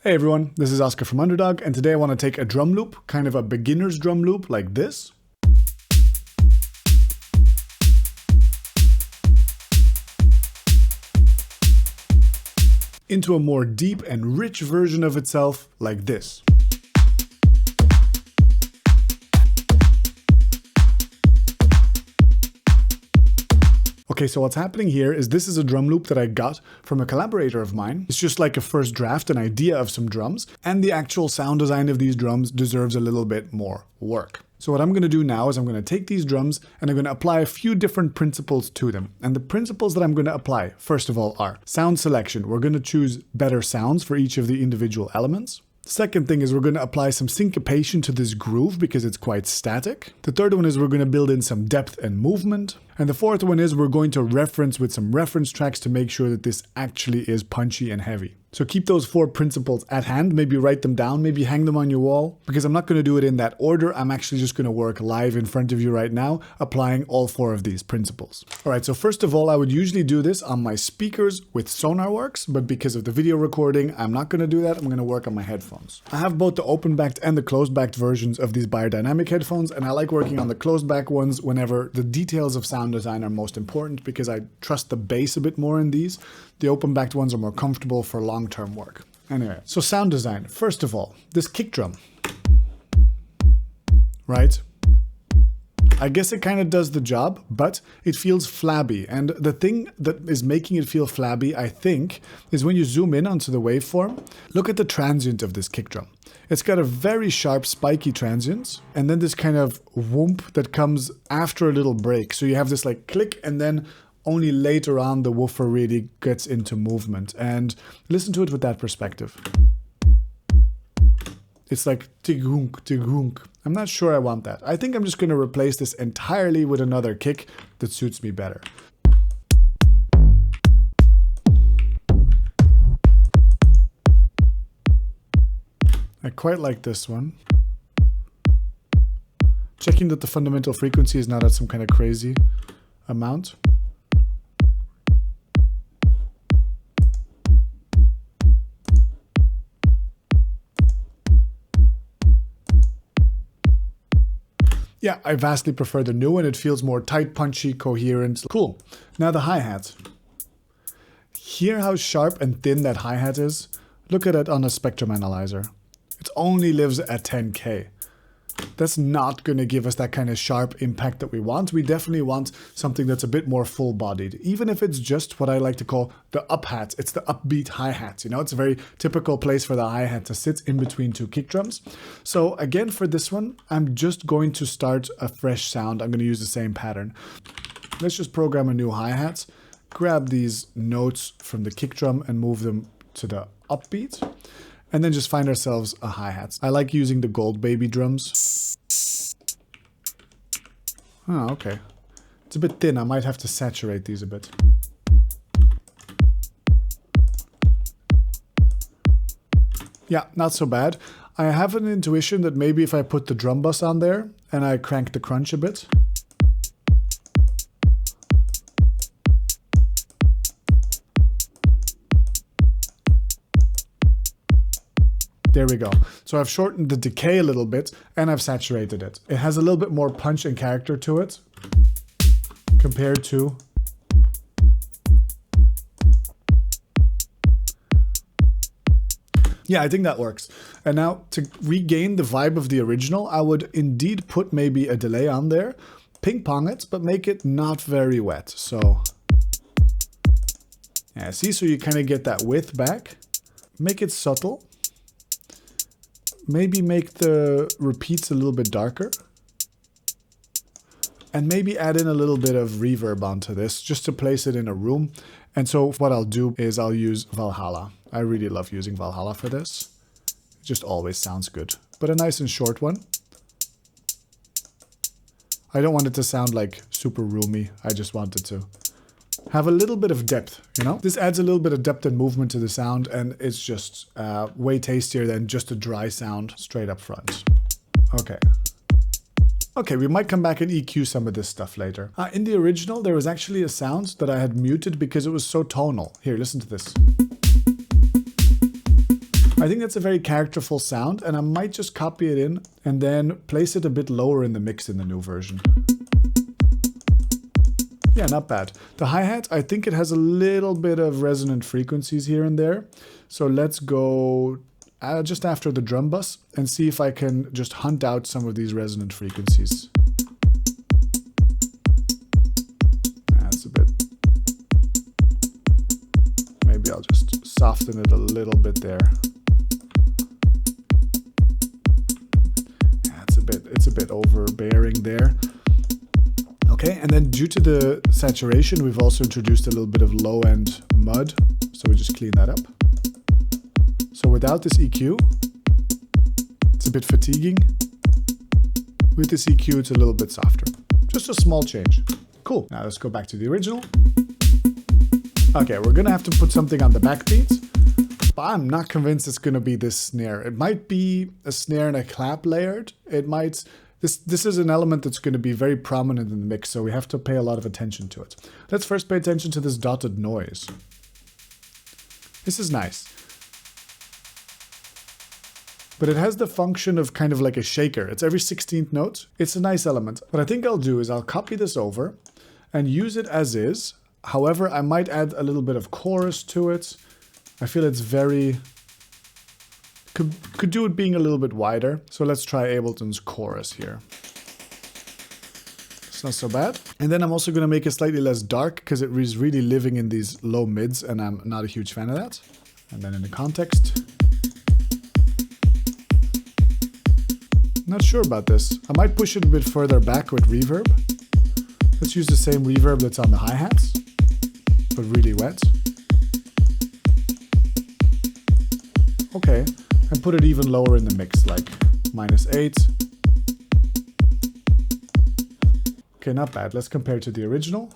Hey everyone, this is Oscar from Underdog, and today I want to take a drum loop, kind of a beginner's drum loop like this. Into a more deep and rich version of itself like this. Okay, so what's happening here is this is a drum loop that I got from a collaborator of mine. It's just like a first draft, an idea of some drums, and the actual sound design of these drums deserves a little bit more work. So what I'm going to do now is I'm going to take these drums and I'm going to apply a few different principles to them. And the principles that I'm going to apply, first of all, are sound selection. We're going to choose better sounds for each of the individual elements. Second thing is we're going to apply some syncopation to this groove because it's quite static. The third one is we're going to build in some depth and movement. And the fourth one is we're going to reference with some reference tracks to make sure that this actually is punchy and heavy. So keep those four principles at hand, maybe write them down, maybe hang them on your wall, because I'm not going to do it in that order. I'm actually just going to work live in front of you right now, applying all four of these principles. All right, so first of all, I would usually do this on my speakers with SonarWorks, but because of the video recording, I'm not going to do that. I'm going to work on my headphones. I have both the open-backed and the closed-backed versions of these biodynamic headphones, and I like working on the closed-back ones whenever the details of sound design are most important, because I trust the bass a bit more in these. The open-backed ones are more comfortable for long-term work. Anyway, so sound design. First of all, this kick drum, right? I guess it kind of does the job, but it feels flabby. And the thing that is making it feel flabby, I think, is when you zoom in onto the waveform, look at the transient of this kick drum. It's got a very sharp, spiky transient, and then this kind of whoomp that comes after a little break. So you have this like click, and then only later on the woofer really gets into movement. And listen to it with that perspective. It's like tig-hunk, tig-hunk. I'm not sure I want that. I think I'm just going to replace this entirely with another kick that suits me better. I quite like this one. Checking that the fundamental frequency is not at some kind of crazy amount. Yeah, I vastly prefer the new one. It feels more tight, punchy, coherent. Cool. Now the hi-hat. Hear how sharp and thin that hi-hat is? Look at it on a spectrum analyzer. It only lives at 10K. That's not going to give us that kind of sharp impact that we want. We definitely want something that's a bit more full-bodied, even if it's just what I like to call the up hat. It's the upbeat hi-hat, you know? It's a very typical place for the hi-hat to sit in between two kick drums. So again, for this one, I'm just going to start a fresh sound. I'm going to use the same pattern. Let's just program a new hi-hat, grab these notes from the kick drum and move them to the upbeat. And then just find ourselves a hi-hat. I like using the Gold Baby drums. Oh, okay. It's a bit thin. I might have to saturate these a bit. Yeah, not so bad. I have an intuition that maybe if I put the drum bus on there and I crank the crunch a bit. There we go. So I've shortened the decay a little bit and I've saturated it. It has a little bit more punch and character to it compared to yeah, I think that works. And now to regain the vibe of the original, I would indeed put maybe a delay on there, ping pong it, but make it not very wet. So yeah, see, so you kind of get that width back. Make it subtle. Maybe make the repeats a little bit darker. And maybe add in a little bit of reverb onto this, just to place it in a room. And so what I'll do is I'll use Valhalla. I really love using Valhalla for this. It just always sounds good. But a nice and short one. I don't want it to sound like super roomy. I just want it to have a little bit of depth, you know? This adds a little bit of depth and movement to the sound, and it's just way tastier than just a dry sound straight up front. Okay. Okay, we might come back and EQ some of this stuff later. In the original, there was actually a sound that I had muted because it was so tonal. Here, listen to this. I think that's a very characterful sound, and I might just copy it in and then place it a bit lower in the mix in the new version. Yeah, not bad. The hi-hat, I think it has a little bit of resonant frequencies here and there. So let's go just after the drum bus and see if I can just hunt out some of these resonant frequencies. That's a bit... Maybe I'll just soften it a little bit there. It's a bit overbearing there. Okay, and then due to the saturation, we've also introduced a little bit of low-end mud. So we just clean that up. So without this EQ, it's a bit fatiguing. With this EQ, it's a little bit softer. Just a small change. Cool. Now let's go back to the original. Okay, we're gonna have to put something on the backbeat. But I'm not convinced it's going to be this snare. It might be a snare and a clap layered. It might... This is an element that's going to be very prominent in the mix, so we have to pay a lot of attention to it. Let's first pay attention to this dotted noise. This is nice. But it has the function of kind of like a shaker. It's every 16th note. It's a nice element. What I think I'll do is I'll copy this over and use it as is. However, I might add a little bit of chorus to it. I feel it's very... Could do it being a little bit wider. So let's try Ableton's chorus here. It's not so bad. And then I'm also going to make it slightly less dark because it is really living in these low mids and I'm not a huge fan of that. And then in the context... Not sure about this. I might push it a bit further back with reverb. Let's use the same reverb that's on the hi-hats, but really wet. Okay, and put it even lower in the mix, like -8. Okay, not bad. Let's compare to the original.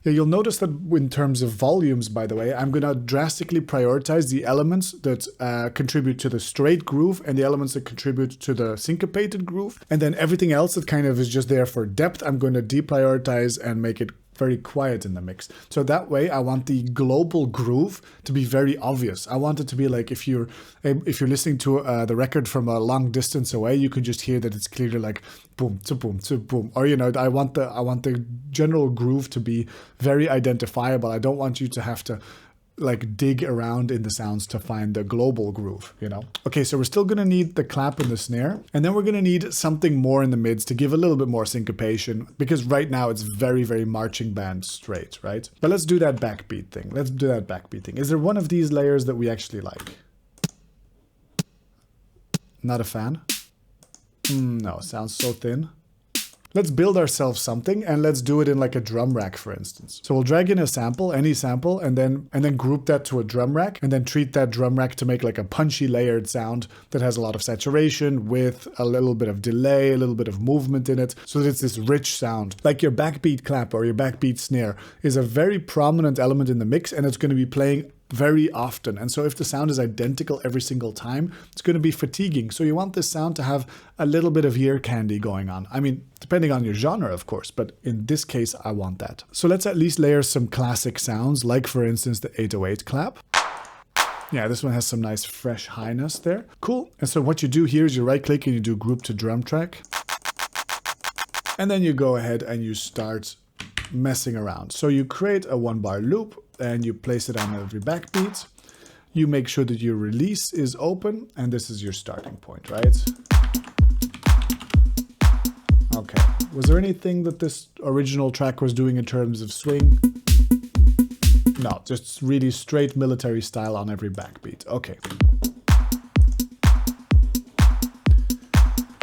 Yeah, you'll notice that in terms of volumes, by the way, I'm going to drastically prioritize the elements that contribute to the straight groove and the elements that contribute to the syncopated groove. And then everything else that kind of is just there for depth, I'm going to deprioritize and make it very quiet in the mix. So that way I want the global groove to be very obvious. I want it to be like if you're listening to the record from a long distance away, you can just hear that it's clearly like boom to boom to boom. Or you know, I want the general groove to be very identifiable. I don't want you to have to like dig around in the sounds to find the global groove, you know? Okay, so we're still gonna need the clap and the snare, and then we're gonna need something more in the mids to give a little bit more syncopation, because right now it's very, very marching band straight, right? But let's do that backbeat thing. Is there one of these layers that we actually like? Not a fan? No, sounds so thin. Let's build ourselves something and let's do it in like a drum rack, for instance. So we'll drag in a sample, any sample, and then group that to a drum rack and then treat that drum rack to make like a punchy layered sound that has a lot of saturation with a little bit of delay, a little bit of movement in it, so that it's this rich sound. Like your backbeat clap or your backbeat snare is a very prominent element in the mix, and it's going to be playing very often. And so if the sound is identical every single time, it's going to be fatiguing. So you want this sound to have a little bit of ear candy going on. I mean, depending on your genre, of course, but in this case, I want that. So let's at least layer some classic sounds, like for instance, the 808 clap. Yeah, this one has some nice fresh highness there. Cool. And so what you do here is you right click and you do group to drum track. And then you go ahead and you start messing around. So you create a 1-bar loop and you place it on every backbeat. You make sure that your release is open, and this is your starting point, right? Okay. Was there anything that this original track was doing in terms of swing? No, just really straight military style on every backbeat. Okay.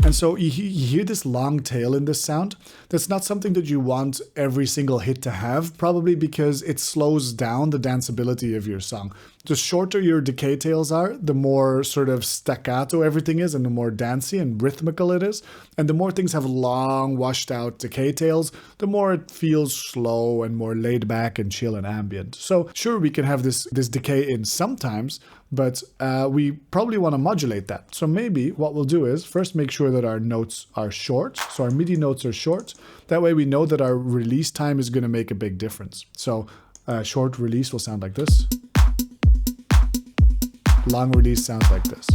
And so you hear this long tail in this sound. That's not something that you want every single hit to have, probably because it slows down the danceability of your song. The shorter your decay tails are, the more sort of staccato everything is and the more dancey and rhythmical it is. And the more things have long, washed out decay tails, the more it feels slow and more laid back and chill and ambient. So sure, we can have this decay in sometimes, but we probably want to modulate that. So maybe what we'll do is first make sure that our notes are short. So our MIDI notes are short. That way we know that our release time is going to make a big difference. So Short release will sound like this. Long release sounds like this.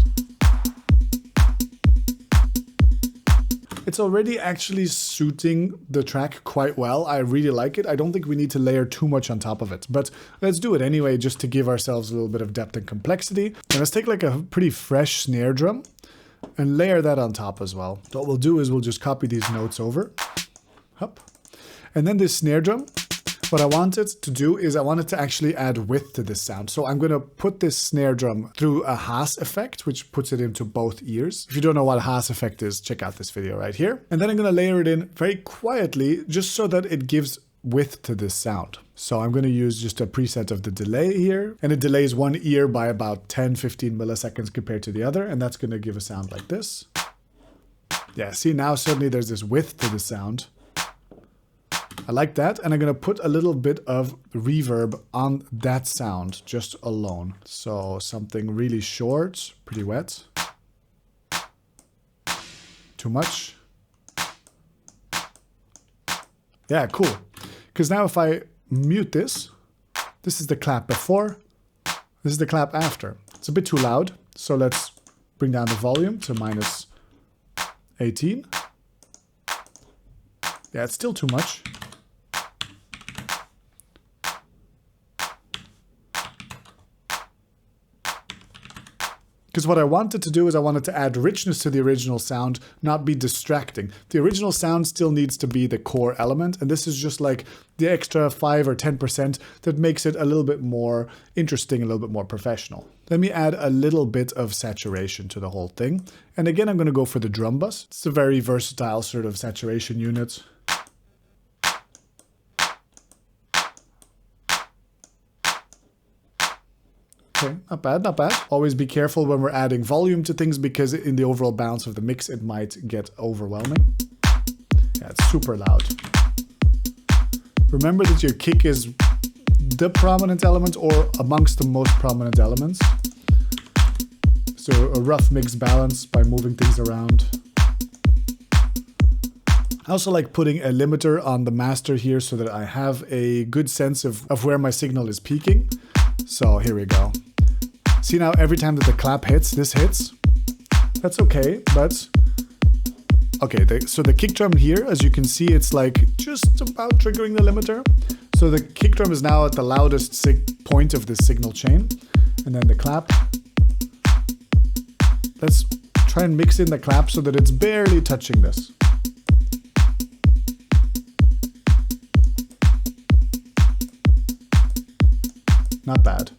It's already actually suiting the track quite well. I really like it. I don't think we need to layer too much on top of it, but let's do it anyway just to give ourselves a little bit of depth and complexity. And let's take like a pretty fresh snare drum and layer that on top as well. So what we'll do is we'll just copy these notes over. Up. And then this snare drum, what I wanted to do is I wanted to actually add width to this sound. So I'm going to put this snare drum through a Haas effect, which puts it into both ears. If you don't know what a Haas effect is, check out this video right here. And then I'm going to layer it in very quietly, just so that it gives width to this sound. So I'm going to use just a preset of the delay here, and it delays one ear by about 10-15 milliseconds compared to the other, and that's going to give a sound like this. Yeah, see, now suddenly there's this width to the sound. I like that, and I'm going to put a little bit of reverb on that sound just alone. So something really short, pretty wet. Too much. Yeah, cool. Because now if I mute this, this is the clap before, this is the clap after. It's a bit too loud, so let's bring down the volume to minus 18. Yeah, it's still too much. Because what I wanted to do is I wanted to add richness to the original sound, not be distracting. The original sound still needs to be the core element, and this is just like the extra 5 or 10% that makes it a little bit more interesting, a little bit more professional. Let me add a little bit of saturation to the whole thing. And again, I'm going to go for the drum bus. It's a very versatile sort of saturation unit. Okay, not bad, not bad. Always be careful when we're adding volume to things, because in the overall balance of the mix, it might get overwhelming. Yeah, it's super loud. Remember that your kick is the prominent element or amongst the most prominent elements. So a rough mix balance by moving things around. I also like putting a limiter on the master here so that I have a good sense of where my signal is peaking. So here we go. See, now every time that the clap hits, this hits. That's okay, but... Okay, so the kick drum here, as you can see, it's like just about triggering the limiter. So the kick drum is now at the loudest point of this signal chain. And then the clap. Let's try and mix in the clap so that it's barely touching this. Not bad.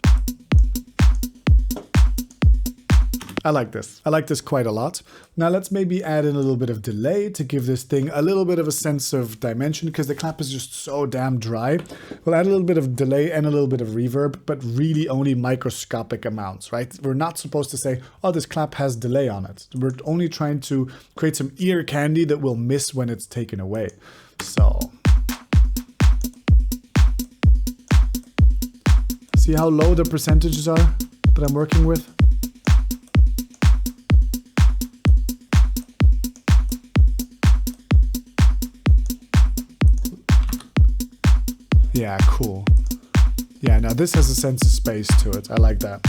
I like this. I like this quite a lot. Now let's maybe add in a little bit of delay to give this thing a little bit of a sense of dimension, because the clap is just so damn dry. We'll add a little bit of delay and a little bit of reverb, but really only microscopic amounts, right? We're not supposed to say, oh, this clap has delay on it. We're only trying to create some ear candy that we'll miss when it's taken away. So... See how low the percentages are that I'm working with? Yeah, cool. Yeah, now this has a sense of space to it. I like that.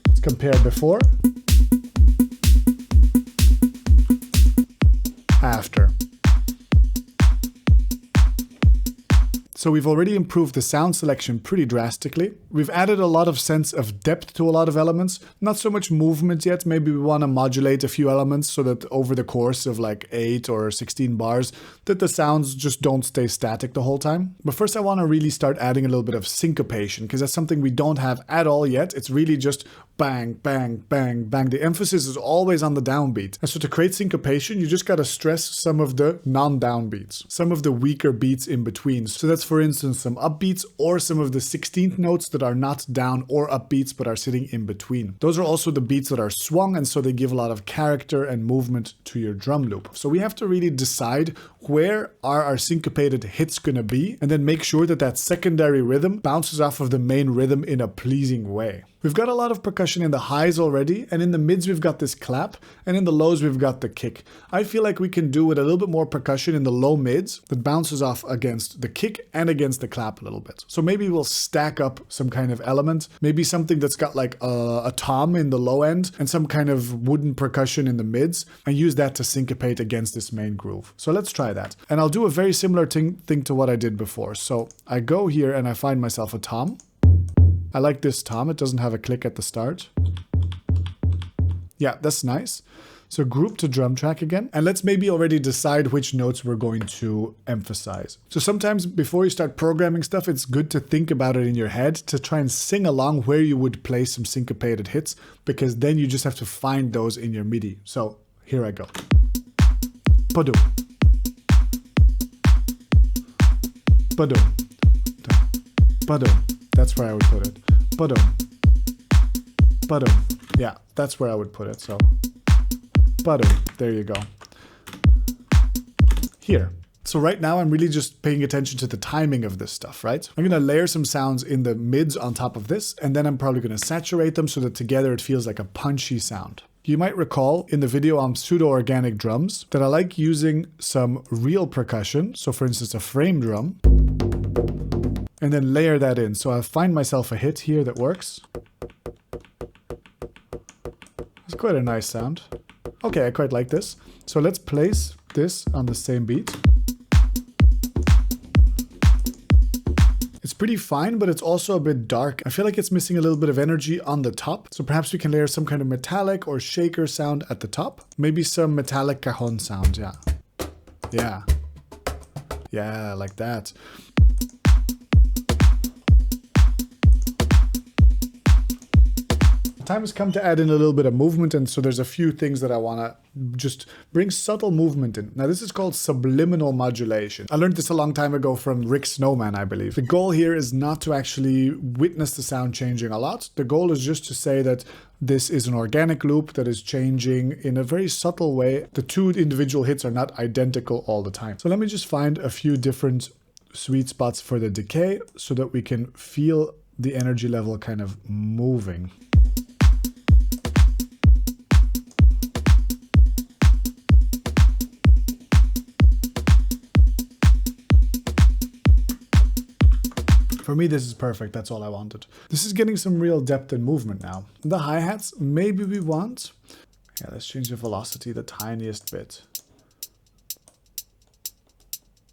Let's compare before. After. So we've already improved the sound selection pretty drastically. We've added a lot of sense of depth to a lot of elements. Not so much movement yet. Maybe we want to modulate a few elements so that over the course of like 8 or 16 bars, that the sounds just don't stay static the whole time. But first I want to really start adding a little bit of syncopation, because that's something we don't have at all yet. It's really just bang, bang, bang, bang. The emphasis is always on the downbeat. And so to create syncopation, you just got to stress some of the non-downbeats, some of the weaker beats in between. So that's, for instance, some upbeats or some of the 16th notes that are not down or upbeats but are sitting in between. Those are also the beats that are swung, and so they give a lot of character and movement to your drum loop. So we have to really decide where are our syncopated hits going to be, and then make sure that that secondary rhythm bounces off of the main rhythm in a pleasing way. We've got a lot of percussion percussion in the highs already, and in the mids we've got this clap, and in the lows we've got the kick. I feel like we can do with a little bit more percussion in the low mids that bounces off against the kick and against the clap a little bit. So maybe we'll stack up some kind of element, maybe something that's got like a tom in the low end and some kind of wooden percussion in the mids, and use that to syncopate against this main groove. So let's try that. And I'll do a very similar thing to what I did before. So I go here and I find myself a tom. I like this tom, it doesn't have a click at the start. Yeah, that's nice. So group to drum track again, and let's maybe already decide which notes we're going to emphasize. So sometimes before you start programming stuff, it's good to think about it in your head to try and sing along where you would play some syncopated hits, because then you just have to find those in your MIDI. So here I go. Padum. Padum. Padum. That's where I would put it. Padum. Padum. Yeah, that's where I would put it. So, padum. There you go. Here. So right now I'm really just paying attention to the timing of this stuff, right? I'm going to layer some sounds in the mids on top of this, and then I'm probably going to saturate them so that together it feels like a punchy sound. You might recall in the video on pseudo-organic drums that I like using some real percussion. So for instance, a frame drum. And then layer that in. So I'll find myself a hit here that works. It's quite a nice sound. Okay, I quite like this. So let's place this on the same beat. It's pretty fine, but it's also a bit dark. I feel like it's missing a little bit of energy on the top. So perhaps we can layer some kind of metallic or shaker sound at the top. Maybe some metallic cajon sound, yeah. Yeah. Yeah, like that. Time has come to add in a little bit of movement, and so there's a few things that I want to just bring subtle movement in. Now this is called subliminal modulation. I learned this a long time ago from Rick Snowman, I believe. The goal here is not to actually witness the sound changing a lot. The goal is just to say that this is an organic loop that is changing in a very subtle way. The two individual hits are not identical all the time. So let me just find a few different sweet spots for the decay so that we can feel the energy level kind of moving. For me, this is perfect. That's all I wanted. This is getting some real depth and movement now. The hi-hats, maybe we want... Yeah, let's change the velocity the tiniest bit.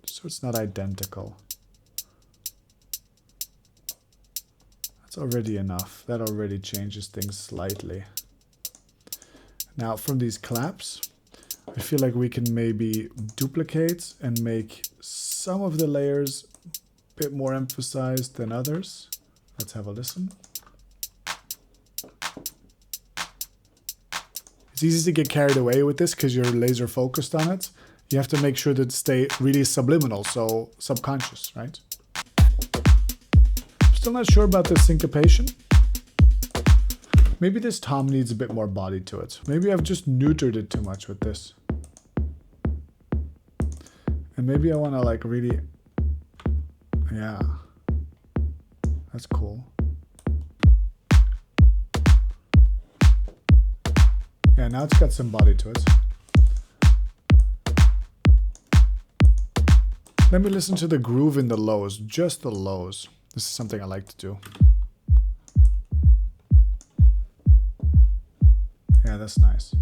So it's not identical. That's already enough. That already changes things slightly. Now, from these claps, I feel like we can maybe duplicate and make some of the layers bit more emphasized than others. Let's have a listen. It's easy to get carried away with this because you're laser focused on it. You have to make sure that it stay really subliminal, so subconscious, right? Still not sure about the syncopation. Maybe this tom needs a bit more body to it. Maybe I've just neutered it too much with this. And maybe I want to like really... Yeah, that's cool. Yeah, now it's got some body to it. Let me listen to the groove in the lows, just the lows. This is something I like to do. Yeah, that's nice.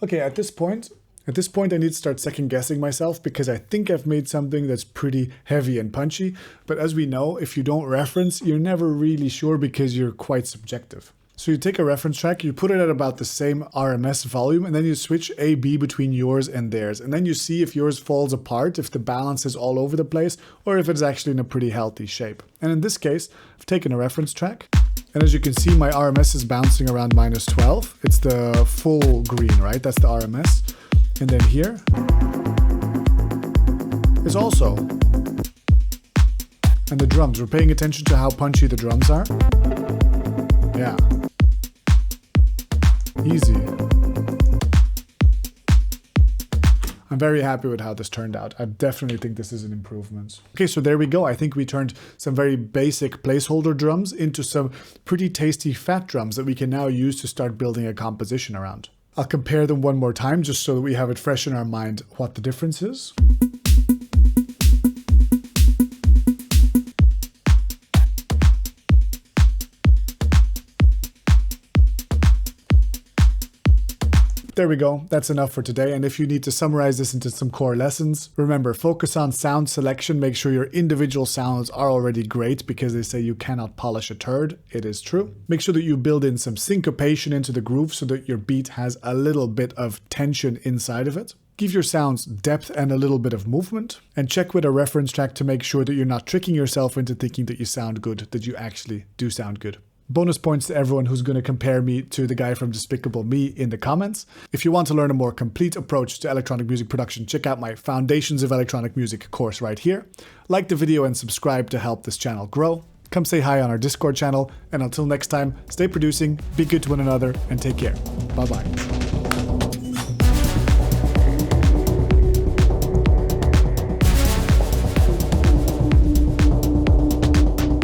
Okay, at this point I need to start second guessing myself because I think I've made something that's pretty heavy and punchy. But as we know, if you don't reference, you're never really sure because you're quite subjective. So you take a reference track, you put it at about the same RMS volume, and then you switch A/B between yours and theirs. And then you see if yours falls apart, if the balance is all over the place, or if it's actually in a pretty healthy shape. And in this case, I've taken a reference track. And as you can see, my RMS is bouncing around -12. It's the full green, right? That's the RMS. And then here is also. And the drums, we're paying attention to how punchy the drums are. Yeah. Easy. I'm very happy with how this turned out. I definitely think this is an improvement. Okay, so there we go. I think we turned some very basic placeholder drums into some pretty tasty fat drums that we can now use to start building a composition around. I'll compare them one more time just so that we have it fresh in our mind what the difference is. There we go, that's enough for today, and if you need to summarize this into some core lessons, remember, focus on sound selection, make sure your individual sounds are already great, because they say you cannot polish a turd, it is true. Make sure that you build in some syncopation into the groove so that your beat has a little bit of tension inside of it. Give your sounds depth and a little bit of movement, and check with a reference track to make sure that you're not tricking yourself into thinking that you sound good, that you actually do sound good. Bonus points to everyone who's going to compare me to the guy from Despicable Me in the comments. If you want to learn a more complete approach to electronic music production, check out my Foundations of Electronic Music course right here. Like the video and subscribe to help this channel grow. Come say hi on our Discord channel, and until next time, stay producing, be good to one another, and take care. Bye bye.